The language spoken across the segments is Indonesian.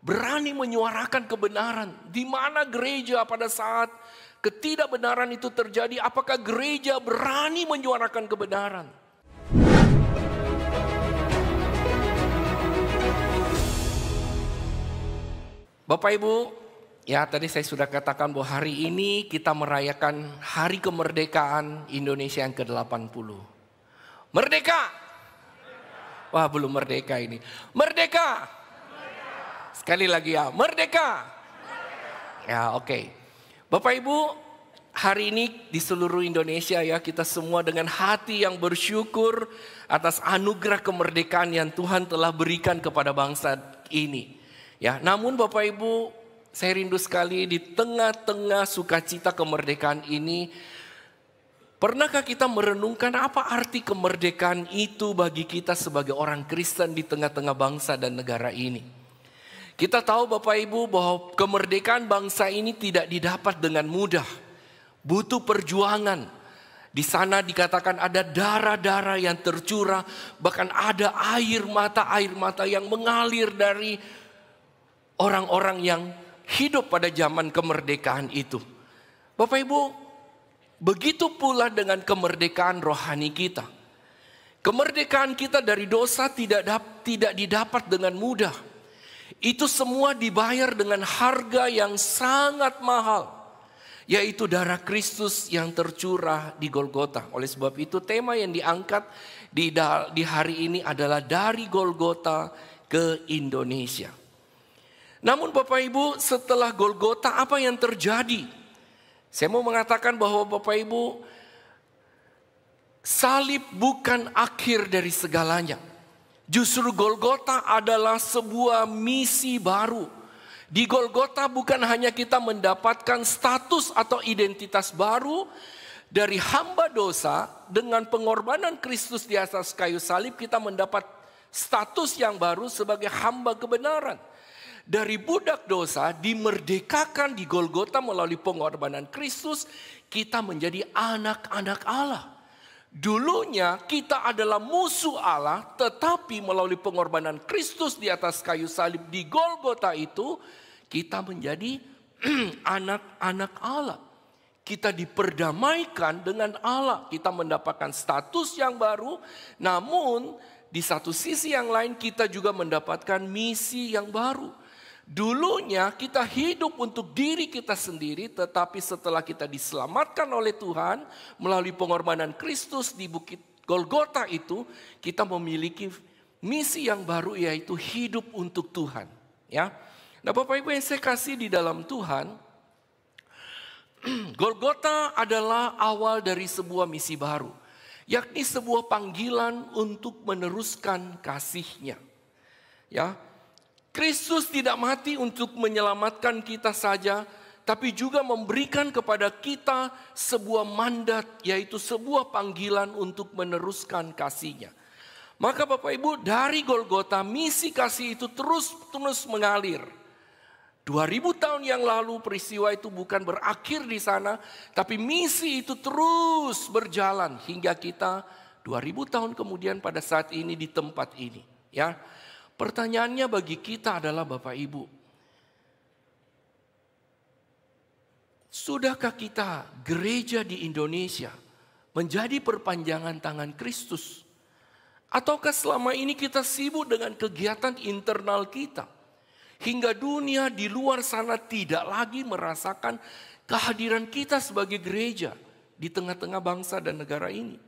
berani menyuarakan kebenaran. Di mana gereja pada saat ketidakbenaran itu terjadi, apakah gereja berani menyuarakan kebenaran? Bapak Ibu, ya tadi saya sudah katakan bahwa hari ini kita merayakan Hari Kemerdekaan Indonesia yang ke-80. Merdeka! Wah, belum merdeka ini. Merdeka! Sekali lagi ya, merdeka! Ya, oke. Bapak Ibu, hari ini di seluruh Indonesia ya, kita semua dengan hati yang bersyukur atas anugerah kemerdekaan yang Tuhan telah berikan kepada bangsa ini. Ya, namun Bapak Ibu, saya rindu sekali di tengah-tengah sukacita kemerdekaan ini, pernahkah kita merenungkan apa arti kemerdekaan itu bagi kita sebagai orang Kristen di tengah-tengah bangsa dan negara ini? Kita tahu Bapak Ibu bahwa kemerdekaan bangsa ini tidak didapat dengan mudah. Butuh perjuangan. Di sana dikatakan ada darah-darah yang tercurah, bahkan ada air mata yang mengalir dari orang-orang yang hidup pada zaman kemerdekaan itu. Bapak Ibu, begitu pula dengan kemerdekaan rohani kita. Kemerdekaan kita dari dosa tidak didapat dengan mudah. Itu semua dibayar dengan harga yang sangat mahal, yaitu darah Kristus yang tercurah di Golgota. Oleh sebab itu tema yang diangkat di hari ini adalah dari Golgota ke Indonesia. Namun Bapak Ibu, setelah Golgota apa yang terjadi? Saya mau mengatakan bahwa Bapak Ibu, salib bukan akhir dari segalanya. Justru Golgota adalah sebuah misi baru. Di Golgota bukan hanya kita mendapatkan status atau identitas baru dari hamba dosa, dengan pengorbanan Kristus di atas kayu salib kita mendapat status yang baru sebagai hamba kebenaran. Dari budak dosa dimerdekakan di Golgota melalui pengorbanan Kristus, kita menjadi anak-anak Allah. Dulunya kita adalah musuh Allah, tetapi melalui pengorbanan Kristus di atas kayu salib di Golgota itu, kita menjadi anak-anak Allah. Kita diperdamaikan dengan Allah, kita mendapatkan status yang baru, namun di satu sisi yang lain kita juga mendapatkan misi yang baru. Dulunya kita hidup untuk diri kita sendiri, tetapi setelah kita diselamatkan oleh Tuhan melalui pengorbanan Kristus di bukit Golgota itu, kita memiliki misi yang baru, yaitu hidup untuk Tuhan. Ya, nah Bapak Ibu yang saya kasih di dalam Tuhan, Golgota adalah awal dari sebuah misi baru, yakni sebuah panggilan untuk meneruskan kasih-Nya. Ya. Kristus tidak mati untuk menyelamatkan kita saja, tapi juga memberikan kepada kita sebuah mandat, yaitu sebuah panggilan untuk meneruskan kasih-Nya. Maka Bapak Ibu, dari Golgota misi kasih itu terus mengalir. 2000 tahun yang lalu peristiwa itu bukan berakhir di sana, tapi misi itu terus berjalan hingga kita 2000 tahun kemudian pada saat ini di tempat ini. Ya. Pertanyaannya bagi kita adalah Bapak Ibu, sudahkah kita gereja di Indonesia menjadi perpanjangan tangan Kristus? Ataukah selama ini kita sibuk dengan kegiatan internal kita, hingga dunia di luar sana tidak lagi merasakan kehadiran kita sebagai gereja di tengah-tengah bangsa dan negara ini?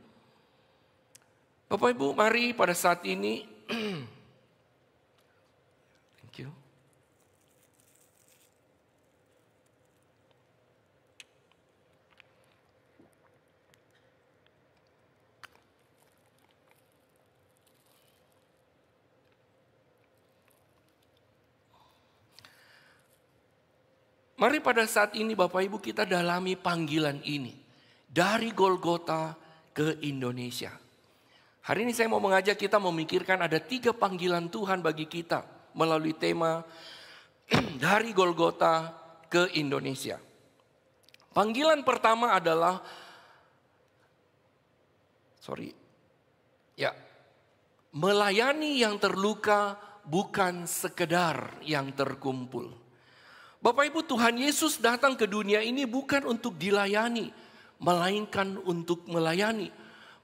Bapak Ibu, mari pada saat ini mari pada saat ini Bapak Ibu kita dalami panggilan ini. Dari Golgota ke Indonesia. Hari ini saya mau mengajak kita memikirkan ada 3 panggilan Tuhan bagi kita melalui tema dari Golgota ke Indonesia. Panggilan pertama adalah melayani yang terluka bukan sekedar yang terkumpul. Bapak Ibu, Tuhan Yesus datang ke dunia ini bukan untuk dilayani, melainkan untuk melayani.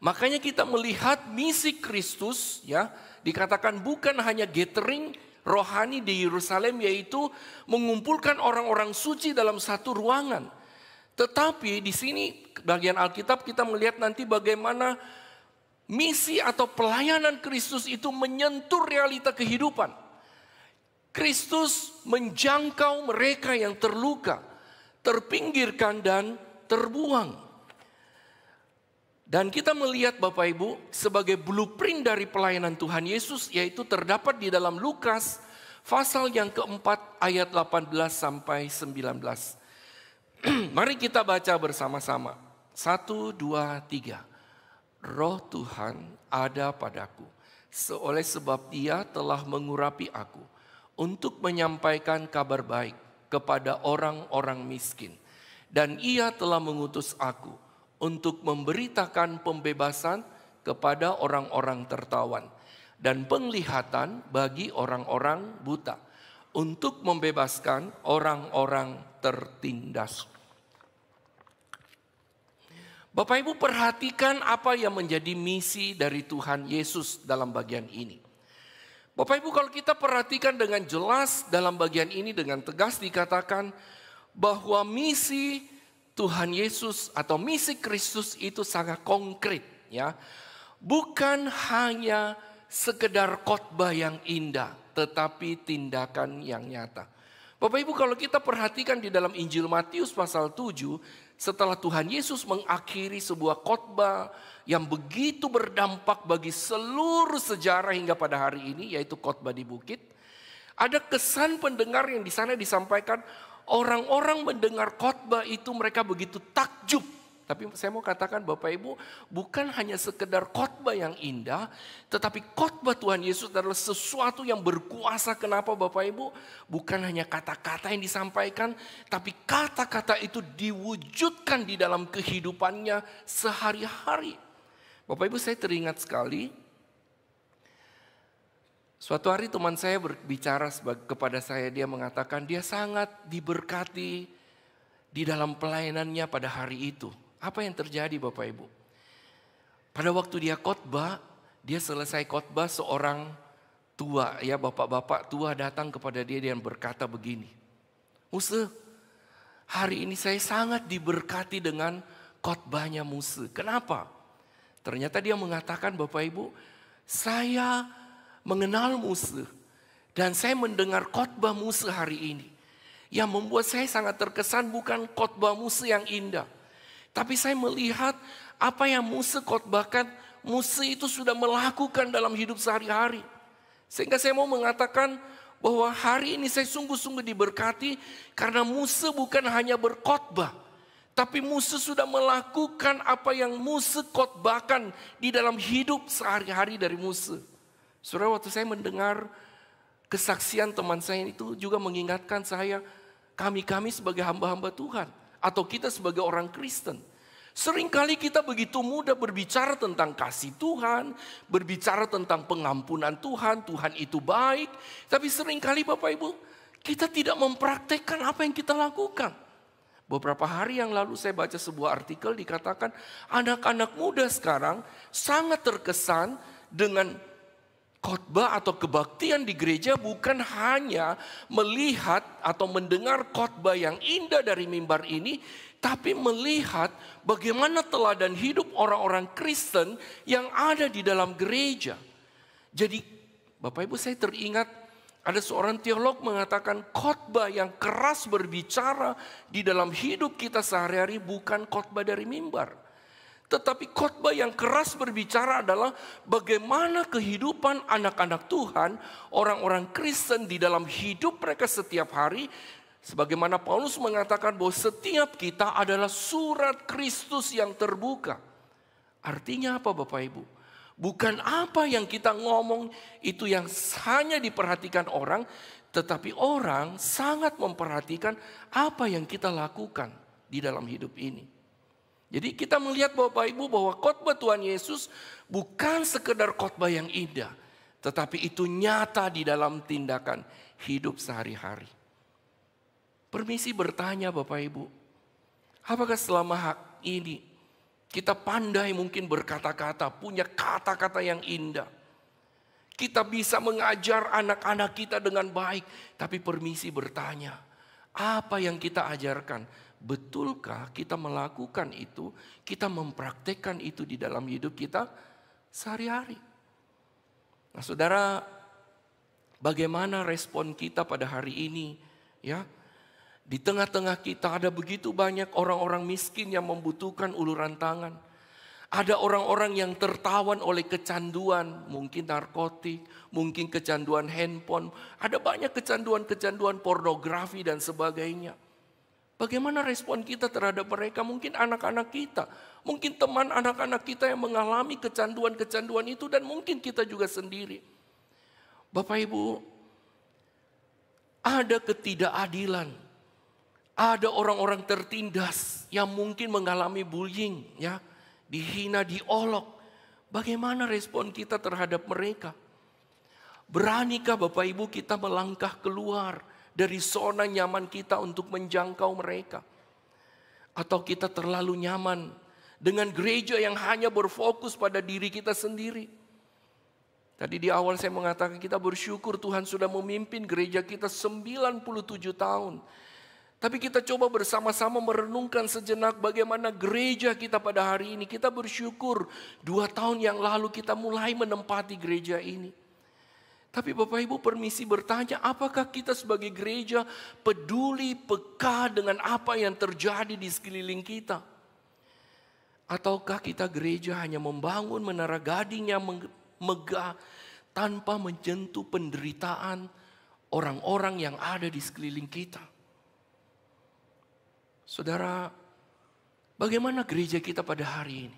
Makanya kita melihat misi Kristus, ya, dikatakan bukan hanya gathering rohani di Yerusalem, yaitu mengumpulkan orang-orang suci dalam satu ruangan. Tetapi di sini bagian Alkitab kita melihat nanti bagaimana misi atau pelayanan Kristus itu menyentuh realita kehidupan. Kristus menjangkau mereka yang terluka, terpinggirkan dan terbuang. Dan kita melihat Bapak Ibu sebagai blueprint dari pelayanan Tuhan Yesus, yaitu terdapat di dalam Lukas pasal yang keempat ayat 18 sampai 19. Mari kita baca bersama-sama. 1, 2, 3. Roh Tuhan ada padaku, oleh sebab Dia telah mengurapi aku untuk menyampaikan kabar baik kepada orang-orang miskin. Dan Ia telah mengutus aku untuk memberitakan pembebasan kepada orang-orang tertawan dan penglihatan bagi orang-orang buta, untuk membebaskan orang-orang tertindas. Bapak Ibu, perhatikan apa yang menjadi misi dari Tuhan Yesus dalam bagian ini. Bapak Ibu, kalau kita perhatikan dengan jelas dalam bagian ini, dengan tegas dikatakan bahwa misi Tuhan Yesus atau misi Kristus itu sangat konkret, ya. Bukan hanya sekedar khotbah yang indah, tetapi tindakan yang nyata. Bapak Ibu, kalau kita perhatikan di dalam Injil Matius pasal 7, setelah Tuhan Yesus mengakhiri sebuah khotbah yang begitu berdampak bagi seluruh sejarah hingga pada hari ini, yaitu khotbah di bukit, ada kesan pendengar yang di sana disampaikan. Orang-orang mendengar khotbah itu mereka begitu takjub. Tapi saya mau katakan Bapak Ibu, bukan hanya sekedar khotbah yang indah, tetapi khotbah Tuhan Yesus adalah sesuatu yang berkuasa. Kenapa Bapak Ibu? Bukan hanya kata-kata yang disampaikan, tapi kata-kata itu diwujudkan di dalam kehidupannya sehari-hari. Bapak Ibu, saya teringat sekali, suatu hari teman saya berbicara kepada saya, dia mengatakan dia sangat diberkati di dalam pelayanannya pada hari itu. Apa yang terjadi Bapak Ibu? Pada waktu dia khotbah, dia selesai khotbah, seorang tua, ya bapak-bapak tua datang kepada dia dan berkata begini, Muse, hari ini saya sangat diberkati dengan khotbahnya Muse. Kenapa? Ternyata dia mengatakan, Bapak Ibu, saya mengenal Muse dan saya mendengar khotbah Muse hari ini. Yang membuat saya sangat terkesan bukan khotbah Muse yang indah, tapi saya melihat apa yang Muse khotbahkan, Muse itu sudah melakukan dalam hidup sehari-hari. Sehingga saya mau mengatakan bahwa hari ini saya sungguh-sungguh diberkati karena Muse bukan hanya berkhotbah, tapi Muse sudah melakukan apa yang Muse khotbahkan di dalam hidup sehari-hari dari Muse. Saudara, waktu saya mendengar kesaksian teman saya itu juga mengingatkan saya, kami sebagai hamba-hamba Tuhan, atau kita sebagai orang Kristen. Seringkali kita begitu mudah berbicara tentang kasih Tuhan, berbicara tentang pengampunan Tuhan, Tuhan itu baik. Tapi seringkali Bapak Ibu, kita tidak mempraktekkan apa yang kita lakukan. Beberapa hari yang lalu saya baca sebuah artikel dikatakan anak-anak muda sekarang sangat terkesan dengan khotbah atau kebaktian di gereja bukan hanya melihat atau mendengar khotbah yang indah dari mimbar ini, tapi melihat bagaimana teladan hidup orang-orang Kristen yang ada di dalam gereja. Jadi Bapak Ibu, saya teringat ada seorang teolog mengatakan khotbah yang keras berbicara di dalam hidup kita sehari-hari bukan khotbah dari mimbar. Tetapi khotbah yang keras berbicara adalah bagaimana kehidupan anak-anak Tuhan, orang-orang Kristen di dalam hidup mereka setiap hari. Sebagaimana Paulus mengatakan bahwa setiap kita adalah surat Kristus yang terbuka. Artinya apa Bapak Ibu? Bukan apa yang kita ngomong itu yang hanya diperhatikan orang, tetapi orang sangat memperhatikan apa yang kita lakukan di dalam hidup ini. Jadi kita melihat Bapak Ibu bahwa khotbah Tuhan Yesus bukan sekedar khotbah yang indah, tetapi itu nyata di dalam tindakan hidup sehari-hari. Permisi bertanya Bapak Ibu, apakah selama ini kita pandai mungkin berkata-kata, punya kata-kata yang indah. Kita bisa mengajar anak-anak kita dengan baik, tapi permisi bertanya, apa yang kita ajarkan? Betulkah kita melakukan itu, kita mempraktekkan itu di dalam hidup kita sehari-hari? Nah saudara, bagaimana respon kita pada hari ini? Ya, di tengah-tengah kita ada begitu banyak orang-orang miskin yang membutuhkan uluran tangan. Ada orang-orang yang tertawan oleh kecanduan, mungkin narkotik, mungkin kecanduan handphone. Ada banyak kecanduan-kecanduan pornografi dan sebagainya. Bagaimana respon kita terhadap mereka? Mungkin anak-anak kita, mungkin teman anak-anak kita yang mengalami kecanduan-kecanduan itu, dan mungkin kita juga sendiri. Bapak Ibu, ada ketidakadilan. Ada orang-orang tertindas yang mungkin mengalami bullying, ya, dihina, diolok. Bagaimana respon kita terhadap mereka? Beranikah Bapak Ibu kita melangkah keluar dari zona nyaman kita untuk menjangkau mereka? Atau kita terlalu nyaman dengan gereja yang hanya berfokus pada diri kita sendiri? Tadi di awal saya mengatakan kita bersyukur Tuhan sudah memimpin gereja kita 97 tahun. Tapi kita coba bersama-sama merenungkan sejenak bagaimana gereja kita pada hari ini. Kita bersyukur 2 tahun yang lalu kita mulai menempati gereja ini. Tapi Bapak Ibu permisi bertanya, apakah kita sebagai gereja peduli, peka dengan apa yang terjadi di sekeliling kita? Ataukah kita gereja hanya membangun menara gading yang megah tanpa menyentuh penderitaan orang-orang yang ada di sekeliling kita? Saudara, bagaimana gereja kita pada hari ini?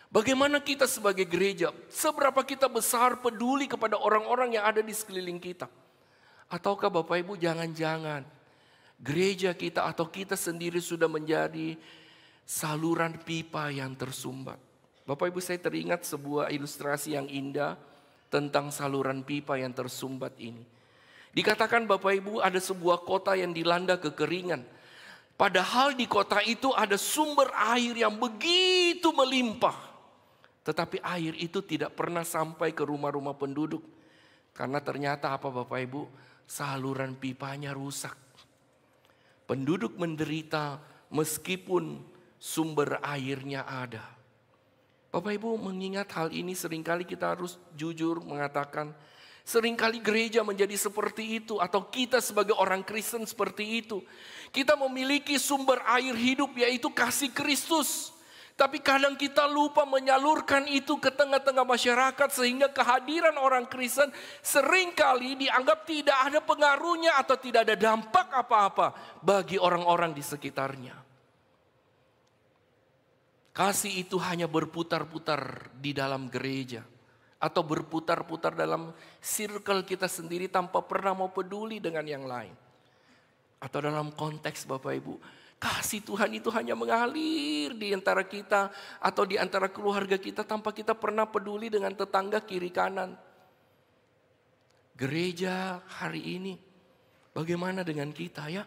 Bagaimana kita sebagai gereja, seberapa kita besar peduli kepada orang-orang yang ada di sekeliling kita? Ataukah Bapak Ibu jangan-jangan gereja kita atau kita sendiri sudah menjadi saluran pipa yang tersumbat? Bapak Ibu, saya teringat sebuah ilustrasi yang indah tentang saluran pipa yang tersumbat ini. Dikatakan Bapak Ibu ada sebuah kota yang dilanda kekeringan. Padahal di kota itu ada sumber air yang begitu melimpah. Tetapi air itu tidak pernah sampai ke rumah-rumah penduduk. Karena ternyata apa Bapak Ibu? Saluran pipanya rusak. Penduduk menderita meskipun sumber airnya ada. Bapak Ibu mengingat hal ini seringkali kita harus jujur mengatakan. Seringkali gereja menjadi seperti itu. Atau kita sebagai orang Kristen seperti itu. Kita memiliki sumber air hidup yaitu kasih Kristus. Tapi kadang kita lupa menyalurkan itu ke tengah-tengah masyarakat sehingga kehadiran orang Kristen seringkali dianggap tidak ada pengaruhnya atau tidak ada dampak apa-apa bagi orang-orang di sekitarnya. Kasih itu hanya berputar-putar di dalam gereja atau berputar-putar dalam circle kita sendiri tanpa pernah mau peduli dengan yang lain. Atau dalam konteks Bapak Ibu, kasih Tuhan itu hanya mengalir di antara kita atau di antara keluarga kita tanpa kita pernah peduli dengan tetangga kiri kanan. Gereja hari ini, bagaimana dengan kita ya?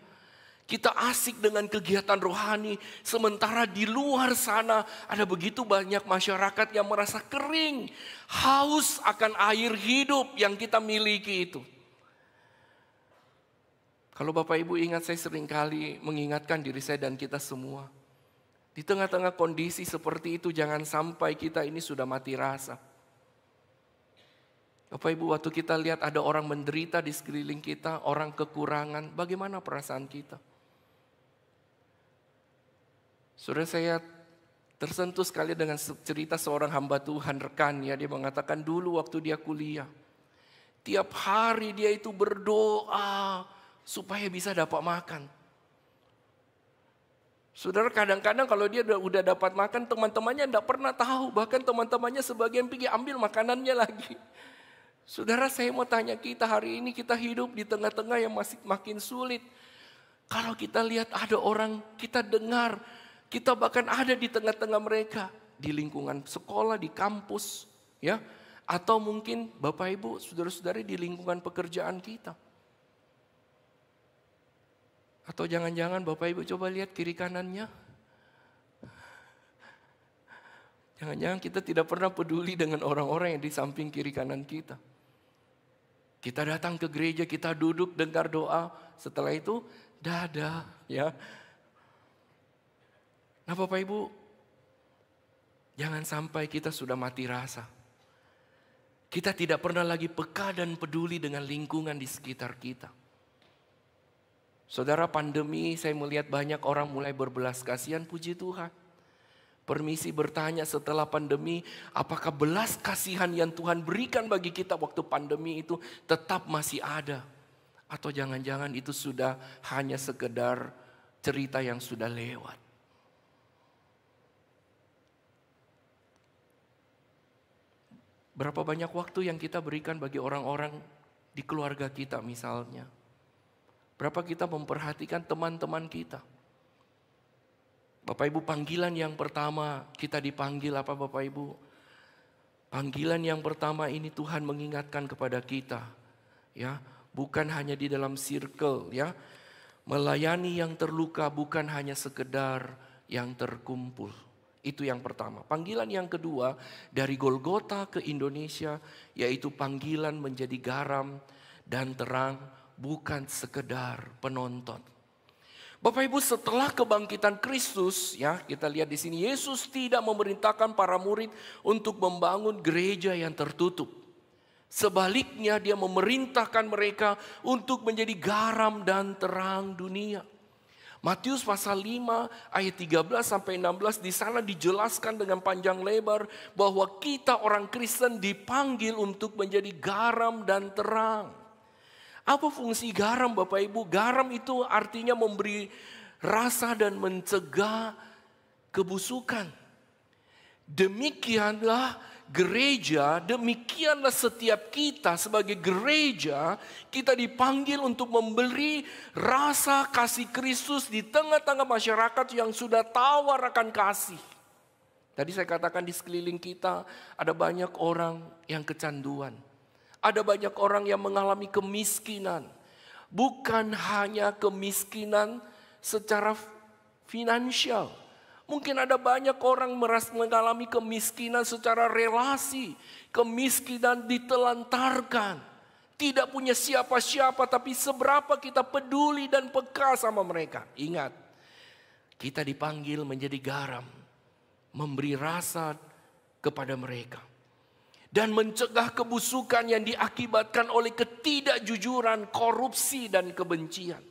Kita asik dengan kegiatan rohani, sementara di luar sana ada begitu banyak masyarakat yang merasa kering, haus akan air hidup yang kita miliki itu. Kalau Bapak Ibu ingat, saya seringkali mengingatkan diri saya dan kita semua. Di tengah-tengah kondisi seperti itu jangan sampai kita ini sudah mati rasa. Bapak Ibu, waktu kita lihat ada orang menderita di sekeliling kita, orang kekurangan, bagaimana perasaan kita? Saudara, saya tersentuh sekali dengan cerita seorang hamba Tuhan, rekannya. Dia mengatakan dulu waktu dia kuliah, tiap hari dia itu berdoa supaya bisa dapat makan. Saudara, kadang-kadang kalau dia udah dapat makan, teman-temannya tidak pernah tahu. Bahkan teman-temannya sebagian pergi ambil makanannya lagi. Saudara, saya mau tanya kita hari ini, kita hidup di tengah-tengah yang masih makin sulit. Kalau kita lihat ada orang, kita dengar, kita bahkan ada di tengah-tengah mereka. Di lingkungan sekolah, di kampus. Ya, Atau mungkin Bapak Ibu, saudara-saudari di lingkungan pekerjaan kita. Atau jangan-jangan Bapak Ibu coba lihat kiri kanannya. Jangan-jangan kita tidak pernah peduli dengan orang-orang yang di samping kiri kanan kita. Kita datang ke gereja, kita duduk dengar doa, setelah itu dadah, ya. Nah Bapak Ibu, jangan sampai kita sudah mati rasa. Kita tidak pernah lagi peka dan peduli dengan lingkungan di sekitar kita. Saudara, pandemi saya melihat banyak orang mulai berbelas kasihan, puji Tuhan. Permisi bertanya setelah pandemi, apakah belas kasihan yang Tuhan berikan bagi kita waktu pandemi itu tetap masih ada? Atau jangan-jangan itu sudah hanya sekedar cerita yang sudah lewat? Berapa banyak waktu yang kita berikan bagi orang-orang di keluarga kita misalnya? Berapa kita memperhatikan teman-teman kita? Bapak Ibu, panggilan yang pertama kita dipanggil apa Bapak Ibu? Panggilan yang pertama ini Tuhan mengingatkan kepada kita, ya, bukan hanya di dalam circle, ya. Melayani yang terluka bukan hanya sekedar yang terkumpul. Itu yang pertama. Panggilan yang kedua dari Golgota ke Indonesia yaitu panggilan menjadi garam dan terang, bukan sekedar penonton. Bapak Ibu, setelah kebangkitan Kristus, ya, kita lihat di sini Yesus tidak memerintahkan para murid untuk membangun gereja yang tertutup. Sebaliknya dia memerintahkan mereka untuk menjadi garam dan terang dunia. Matius pasal 5 ayat 13 sampai 16 di sana dijelaskan dengan panjang lebar bahwa kita orang Kristen dipanggil untuk menjadi garam dan terang. Apa fungsi garam Bapak Ibu? Garam itu artinya memberi rasa dan mencegah kebusukan. Demikianlah gereja, demikianlah setiap kita sebagai gereja, kita dipanggil untuk memberi rasa kasih Kristus di tengah-tengah masyarakat yang sudah tawar akan kasih. Tadi saya katakan di sekeliling kita ada banyak orang yang kecanduan. Ada banyak orang yang mengalami kemiskinan. Bukan hanya kemiskinan secara finansial. Mungkin ada banyak orang mengalami kemiskinan secara relasi. Kemiskinan ditelantarkan. Tidak punya siapa-siapa, tapi seberapa kita peduli dan peka sama mereka. Ingat, kita dipanggil menjadi garam. Memberi rasa kepada mereka. Dan mencegah kebusukan yang diakibatkan oleh ketidakjujuran, korupsi, dan kebencian.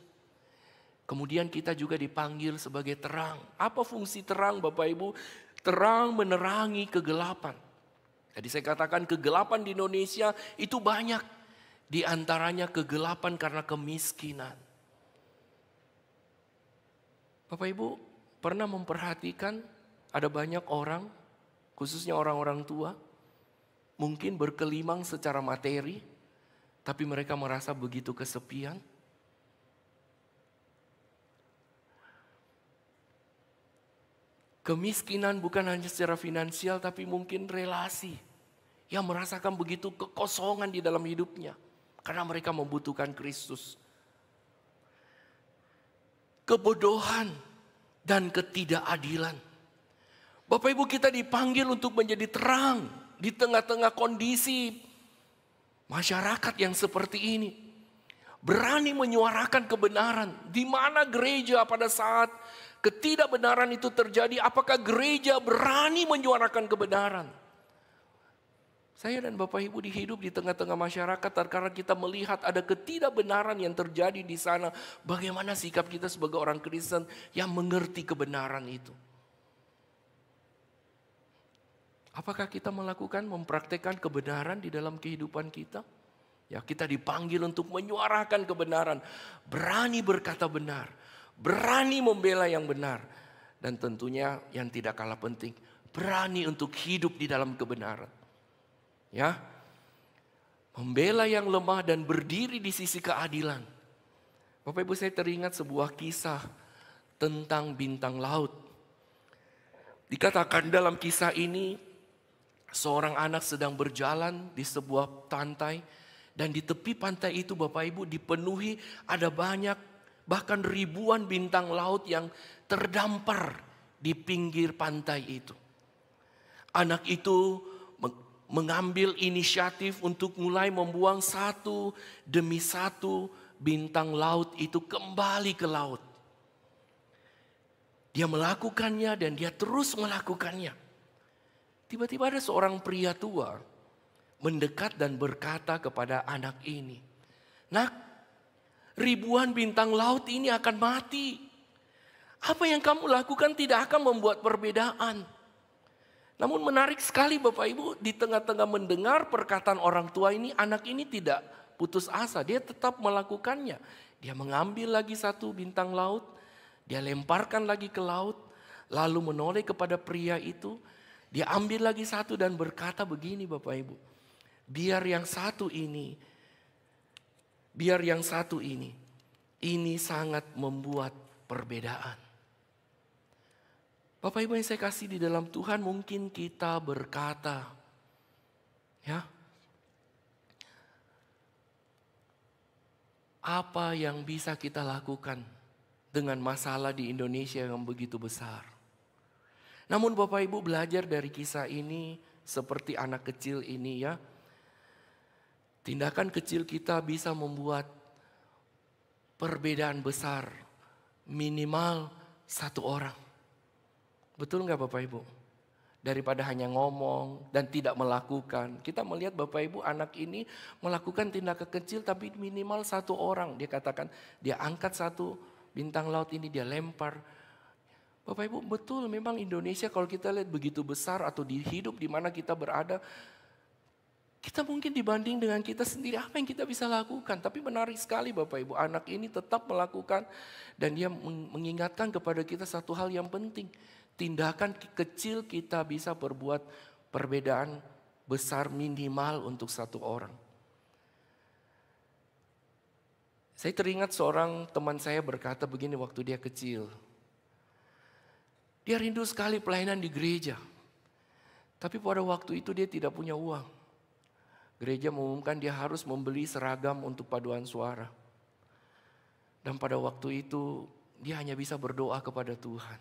Kemudian kita juga dipanggil sebagai terang. Apa fungsi terang Bapak Ibu? Terang menerangi kegelapan. Jadi saya katakan kegelapan di Indonesia itu banyak. Di antaranya kegelapan karena kemiskinan. Bapak Ibu pernah memperhatikan ada banyak orang, khususnya orang-orang tua, mungkin berkelimang secara materi, tapi mereka merasa begitu kesepian. Kemiskinan bukan hanya secara finansial, tapi mungkin relasi. Yang merasakan begitu kekosongan di dalam hidupnya. Karena mereka membutuhkan Kristus. Kebodohan dan ketidakadilan. Bapak Ibu, kita dipanggil untuk menjadi terang. Di tengah-tengah kondisi masyarakat yang seperti ini. Berani menyuarakan kebenaran. Di mana gereja pada saat ketidakbenaran itu terjadi, apakah gereja berani menyuarakan kebenaran? Saya dan Bapak Ibu hidup di tengah-tengah masyarakat, karena kita melihat ada ketidakbenaran yang terjadi di sana. Bagaimana sikap kita sebagai orang Kristen yang mengerti kebenaran itu? Apakah kita mempraktekkan kebenaran di dalam kehidupan kita? Ya, kita dipanggil untuk menyuarakan kebenaran, berani berkata benar, berani membela yang benar, dan tentunya yang tidak kalah penting, berani untuk hidup di dalam kebenaran. Ya, membela yang lemah dan berdiri di sisi keadilan. Bapak Ibu, saya teringat sebuah kisah tentang bintang laut. Dikatakan dalam kisah ini, Seorang anak sedang berjalan di sebuah pantai, dan di tepi pantai itu Bapak Ibu dipenuhi ada banyak, bahkan ribuan bintang laut yang terdampar di pinggir pantai itu. Anak itu mengambil inisiatif untuk mulai membuang satu demi satu bintang laut itu kembali ke laut. Dia melakukannya dan dia terus melakukannya. Tiba-tiba ada seorang pria tua mendekat dan berkata kepada anak ini, "Nak, ribuan bintang laut ini akan mati. Apa yang kamu lakukan tidak akan membuat perbedaan." Namun menarik sekali Bapak Ibu, di tengah-tengah mendengar perkataan orang tua ini, anak ini tidak putus asa. Dia tetap melakukannya. Dia mengambil lagi satu bintang laut, dia lemparkan lagi ke laut, lalu menoleh kepada pria itu. Dia ambil lagi satu dan berkata begini Bapak Ibu, biar yang satu ini sangat membuat perbedaan. Bapak Ibu yang saya kasih di dalam Tuhan, mungkin kita berkata, ya, apa yang bisa kita lakukan dengan masalah di Indonesia yang begitu besar? Namun Bapak Ibu belajar dari kisah ini seperti anak kecil ini ya. Tindakan kecil kita bisa membuat perbedaan besar, minimal satu orang. Betul nggak Bapak Ibu? Daripada hanya ngomong dan tidak melakukan. Kita melihat Bapak Ibu anak ini melakukan tindakan kecil tapi minimal satu orang. Dia katakan dia angkat satu bintang laut ini, dia lempar. Bapak Ibu betul memang Indonesia kalau kita lihat begitu besar atau di hidup di mana kita berada. Kita mungkin dibanding dengan kita sendiri apa yang kita bisa lakukan. Tapi menarik sekali Bapak Ibu, anak ini tetap melakukan dan dia mengingatkan kepada kita satu hal yang penting. Tindakan kecil kita bisa berbuat perbedaan besar minimal untuk satu orang. Saya teringat seorang teman saya berkata begini waktu dia kecil. Dia rindu sekali pelayanan di gereja. Tapi pada waktu itu dia tidak punya uang. Gereja mengumumkan dia harus membeli seragam untuk paduan suara. Dan pada waktu itu dia hanya bisa berdoa kepada Tuhan.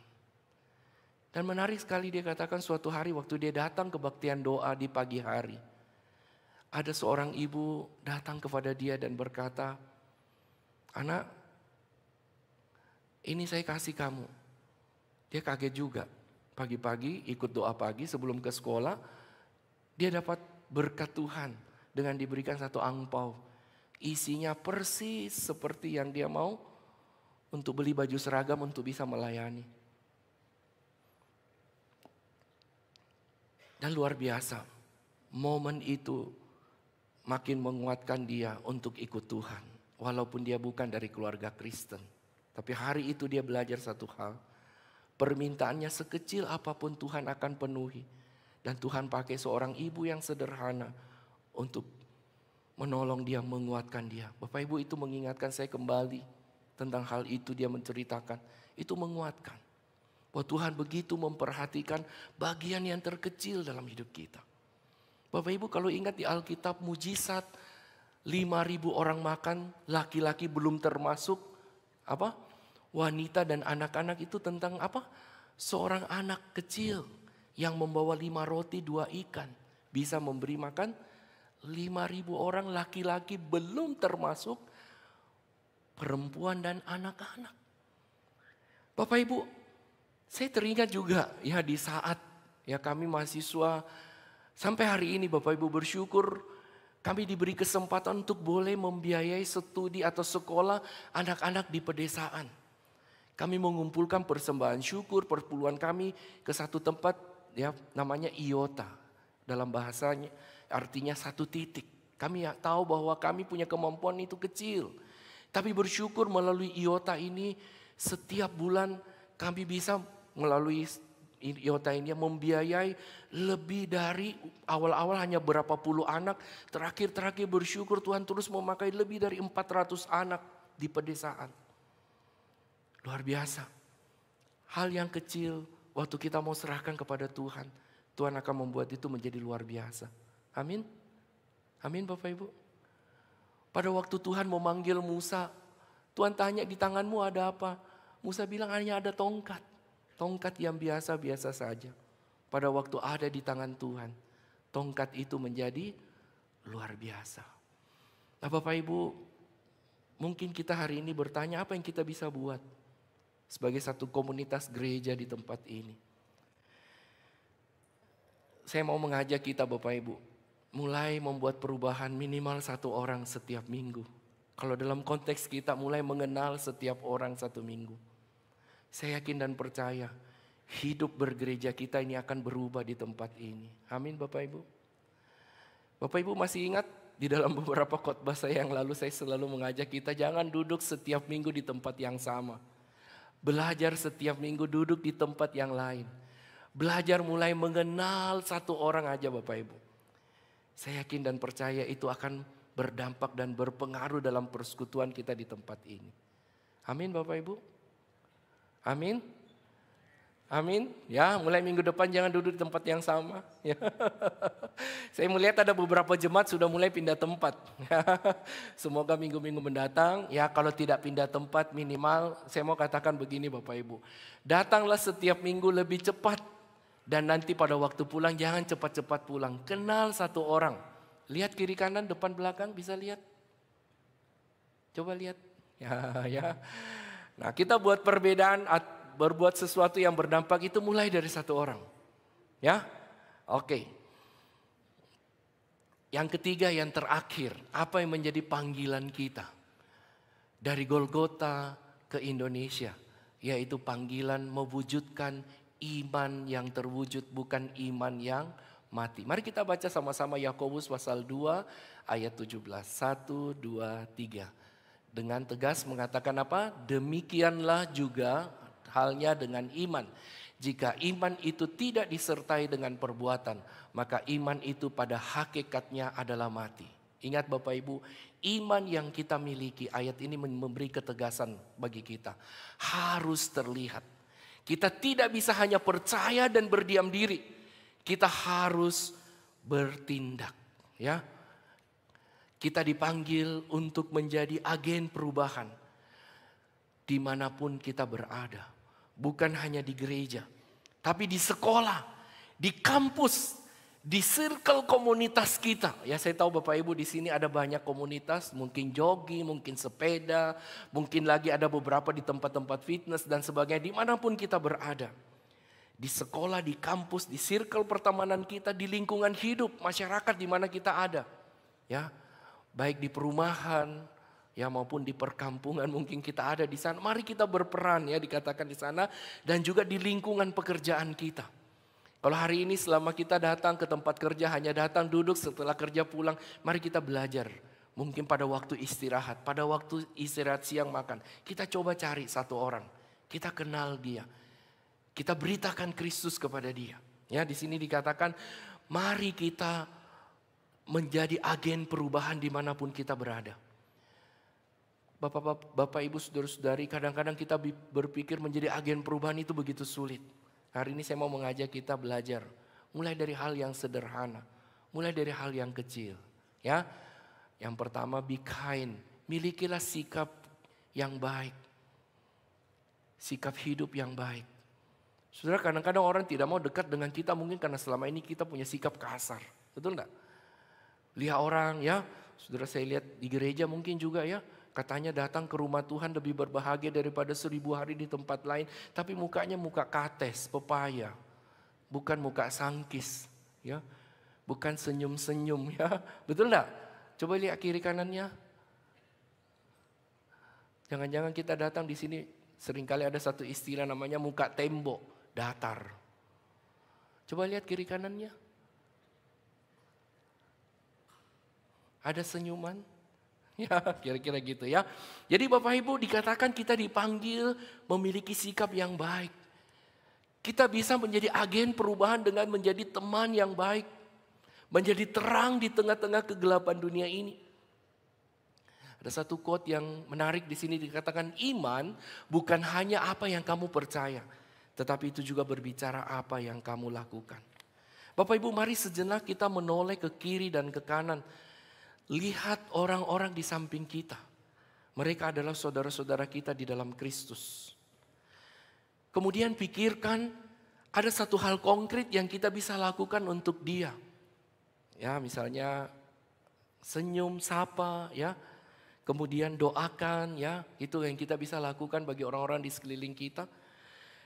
Dan menarik sekali dia katakan suatu hari waktu dia datang kebaktian doa di pagi hari. Ada seorang ibu datang kepada dia dan berkata, "Anak, ini saya kasih kamu." Dia kaget juga. Pagi-pagi ikut doa pagi sebelum ke sekolah. Dia dapat berkat Tuhan dengan diberikan satu angpau. Isinya persis seperti yang dia mau untuk beli baju seragam untuk bisa melayani. Dan luar biasa. Momen itu makin menguatkan dia untuk ikut Tuhan. Walaupun dia bukan dari keluarga Kristen. Tapi hari itu dia belajar satu hal. Permintaannya sekecil apapun Tuhan akan penuhi. Dan Tuhan pakai seorang ibu yang sederhana untuk menolong dia, menguatkan dia. Bapak Ibu itu mengingatkan saya kembali tentang hal itu, dia menceritakan. Itu menguatkan. Bahwa Tuhan begitu memperhatikan bagian yang terkecil dalam hidup kita. Bapak Ibu kalau ingat di Alkitab mujizat 5.000 orang makan, laki-laki belum termasuk apa? Wanita dan anak-anak itu tentang apa? Seorang anak kecil yang membawa 5 roti 2 ikan. Bisa memberi makan 5.000 orang laki-laki belum termasuk perempuan dan anak-anak. Bapak Ibu, saya teringat juga ya di saat ya kami mahasiswa sampai hari ini Bapak Ibu bersyukur kami diberi kesempatan untuk boleh membiayai studi atau sekolah anak-anak di pedesaan. Kami mengumpulkan persembahan syukur, perpuluhan kami ke satu tempat ya namanya iota. Dalam bahasanya artinya satu titik. Kami tahu bahwa kami punya kemampuan itu kecil. Tapi bersyukur melalui iota ini setiap bulan kami bisa melalui iota ini membiayai lebih dari awal-awal hanya berapa puluh anak. Terakhir bersyukur Tuhan terus memakai lebih dari 400 anak di pedesaan. Luar biasa. Hal yang kecil waktu kita mau serahkan kepada Tuhan. Tuhan akan membuat itu menjadi luar biasa. Amin. Amin Bapak Ibu. Pada waktu Tuhan memanggil Musa, Tuhan tanya, di tanganmu ada apa? Musa bilang hanya ada tongkat. Tongkat yang biasa-biasa saja. Pada waktu ada di tangan Tuhan, tongkat itu menjadi luar biasa. Nah Bapak Ibu, mungkin kita hari ini bertanya apa yang kita bisa buat sebagai satu komunitas gereja di tempat ini. Saya mau mengajak kita Bapak Ibu, mulai membuat perubahan minimal satu orang setiap minggu. Kalau dalam konteks kita mulai mengenal setiap orang satu minggu. Saya yakin dan percaya hidup bergereja kita ini akan berubah di tempat ini. Amin Bapak Ibu. Bapak Ibu masih ingat di dalam beberapa khotbah saya yang lalu saya selalu mengajak kita jangan duduk setiap minggu di tempat yang sama. Belajar setiap minggu duduk di tempat yang lain. Belajar mulai mengenal satu orang aja Bapak Ibu. Saya yakin dan percaya itu akan berdampak dan berpengaruh dalam persekutuan kita di tempat ini. Amin Bapak Ibu. Amin. Amin. Ya, mulai minggu depan jangan duduk di tempat yang sama. Ya. Saya melihat ada beberapa jemaat sudah mulai pindah tempat. Semoga minggu-minggu mendatang, ya kalau tidak pindah tempat minimal, saya mau katakan begini Bapak Ibu. Datanglah setiap minggu lebih cepat. Dan nanti pada waktu pulang jangan cepat-cepat pulang. Kenal satu orang. Lihat kiri kanan, depan belakang, bisa lihat? Coba lihat. Ya. Nah kita buat perbedaan, berbuat sesuatu yang berdampak itu mulai dari satu orang. Ya, oke. Yang ketiga, yang terakhir, apa yang menjadi panggilan kita dari Golgota ke Indonesia, yaitu panggilan mewujudkan iman yang terwujud, bukan iman yang mati. Mari kita baca sama-sama Yakobus pasal 2 ayat 17. 1, 2, 3. Dengan tegas mengatakan apa? Demikianlah juga halnya dengan iman. Jika iman itu tidak disertai dengan perbuatan, maka iman itu pada hakikatnya adalah mati. Ingat Bapak Ibu, iman yang kita miliki, ayat ini memberi ketegasan bagi kita. Harus terlihat. Kita tidak bisa hanya percaya dan berdiam diri. Kita harus bertindak. Ya, kita dipanggil untuk menjadi agen perubahan dimanapun kita berada. Bukan hanya di gereja, tapi di sekolah, di kampus, di circle komunitas kita. Ya saya tahu Bapak Ibu di sini ada banyak komunitas, mungkin jogging, mungkin sepeda, mungkin lagi ada beberapa di tempat-tempat fitness dan sebagainya. Dimanapun kita berada, di sekolah, di kampus, di circle pertemanan kita, di lingkungan hidup, masyarakat di mana kita ada. Ya, baik di perumahan, ya maupun di perkampungan mungkin kita ada di sana. Mari kita berperan ya dikatakan di sana dan juga di lingkungan pekerjaan kita. Kalau hari ini selama kita datang ke tempat kerja hanya datang duduk setelah kerja pulang, mari kita belajar. Mungkin pada waktu istirahat, pada waktu istirahat siang makan, kita coba cari satu orang, kita kenal dia, kita beritakan Kristus kepada dia. Ya di sini dikatakan, mari kita menjadi agen perubahan dimanapun kita berada. Bapak Ibu saudara-saudari, kadang-kadang kita berpikir menjadi agen perubahan itu begitu sulit. Hari ini saya mau mengajak kita belajar. Mulai dari hal yang sederhana. Mulai dari hal yang kecil. Ya, yang pertama be kind. Milikilah sikap yang baik. Sikap hidup yang baik. Saudara, kadang-kadang orang tidak mau dekat dengan kita mungkin karena selama ini kita punya sikap kasar. Betul enggak? Lihat orang ya, saudara saya lihat di gereja mungkin juga ya. Katanya datang ke rumah Tuhan lebih berbahagia daripada 1000 hari di tempat lain. Tapi mukanya muka kates, pepaya. Bukan muka sangkis. Ya, bukan senyum-senyum. Ya, betul enggak? Coba lihat kiri kanannya. Jangan-jangan kita datang di sini seringkali ada satu istilah namanya muka tembok, datar. Coba lihat kiri kanannya. Ada senyuman. Ya kira-kira gitu ya. Jadi Bapak Ibu dikatakan kita dipanggil memiliki sikap yang baik. Kita bisa menjadi agen perubahan dengan menjadi teman yang baik. Menjadi terang di tengah-tengah kegelapan dunia ini. Ada satu quote yang menarik di sini dikatakan iman bukan hanya apa yang kamu percaya. Tetapi itu juga berbicara apa yang kamu lakukan. Bapak Ibu, mari sejenak kita menoleh ke kiri dan ke kanan. Lihat orang-orang di samping kita. Mereka adalah saudara-saudara kita di dalam Kristus. Kemudian pikirkan ada satu hal konkret yang kita bisa lakukan untuk dia. Ya, misalnya senyum, sapa, ya. Kemudian doakan, ya. Itu yang kita bisa lakukan bagi orang-orang di sekeliling kita.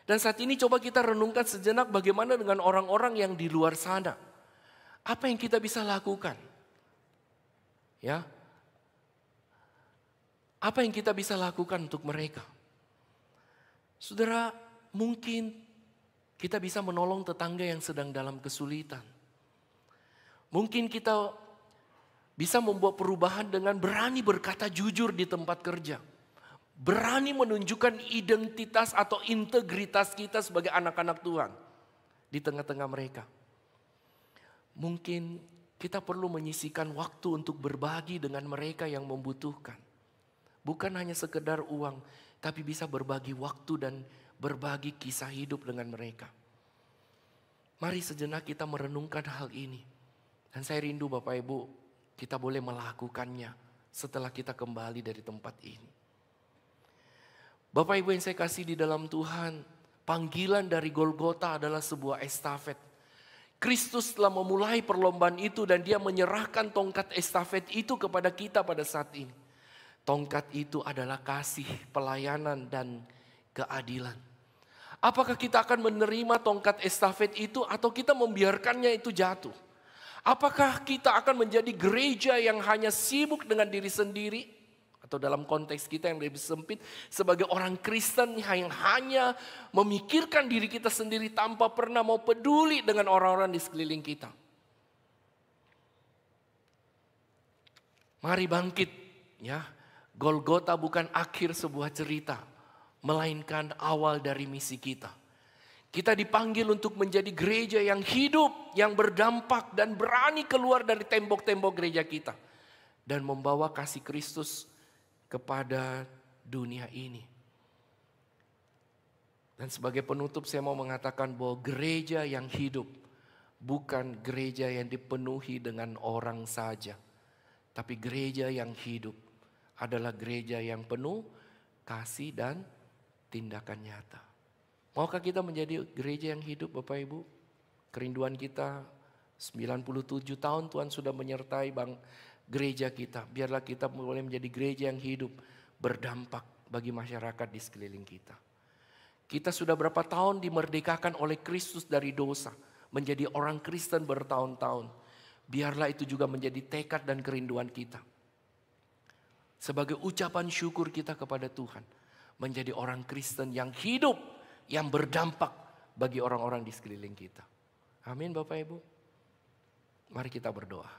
Dan saat ini coba kita renungkan sejenak bagaimana dengan orang-orang yang di luar sana. Apa yang kita bisa lakukan? Ya. Apa yang kita bisa lakukan untuk mereka? Saudara, mungkin kita bisa menolong tetangga yang sedang dalam kesulitan. Mungkin kita bisa membuat perubahan dengan berani berkata jujur di tempat kerja. Berani menunjukkan identitas atau integritas kita sebagai anak-anak Tuhan di tengah-tengah mereka. Mungkin kita perlu menyisihkan waktu untuk berbagi dengan mereka yang membutuhkan. Bukan hanya sekedar uang, tapi bisa berbagi waktu dan berbagi kisah hidup dengan mereka. Mari sejenak kita merenungkan hal ini. Dan saya rindu Bapak Ibu, kita boleh melakukannya setelah kita kembali dari tempat ini. Bapak Ibu yang saya kasih di dalam Tuhan, panggilan dari Golgota adalah sebuah estafet. Kristus telah memulai perlombaan itu dan dia menyerahkan tongkat estafet itu kepada kita pada saat ini. Tongkat itu adalah kasih, pelayanan, dan keadilan. Apakah kita akan menerima tongkat estafet itu atau kita membiarkannya itu jatuh? Apakah kita akan menjadi gereja yang hanya sibuk dengan diri sendiri? Atau dalam konteks kita yang lebih sempit, sebagai orang Kristen yang hanya memikirkan diri kita sendiri tanpa pernah mau peduli dengan orang-orang di sekeliling kita. Mari bangkit, ya. Golgota bukan akhir sebuah cerita, melainkan awal dari misi kita. Kita dipanggil untuk menjadi gereja yang hidup, yang berdampak dan berani keluar dari tembok-tembok gereja kita. Dan membawa kasih Kristus kepada dunia ini. Dan sebagai penutup saya mau mengatakan bahwa gereja yang hidup bukan gereja yang dipenuhi dengan orang saja. Tapi gereja yang hidup adalah gereja yang penuh kasih dan tindakan nyata. Maukah kita menjadi gereja yang hidup Bapak Ibu? Kerinduan kita 97 tahun Tuhan sudah menyertai gereja kita. Biarlah kita boleh menjadi gereja yang hidup, berdampak bagi masyarakat di sekeliling kita. Kita sudah berapa tahun dimerdekakan oleh Kristus dari dosa, menjadi orang Kristen bertahun-tahun. Biarlah itu juga menjadi tekad dan kerinduan kita. Sebagai ucapan syukur kita kepada Tuhan, menjadi orang Kristen yang hidup, yang berdampak bagi orang-orang di sekeliling kita. Amin Bapak Ibu. Mari kita berdoa.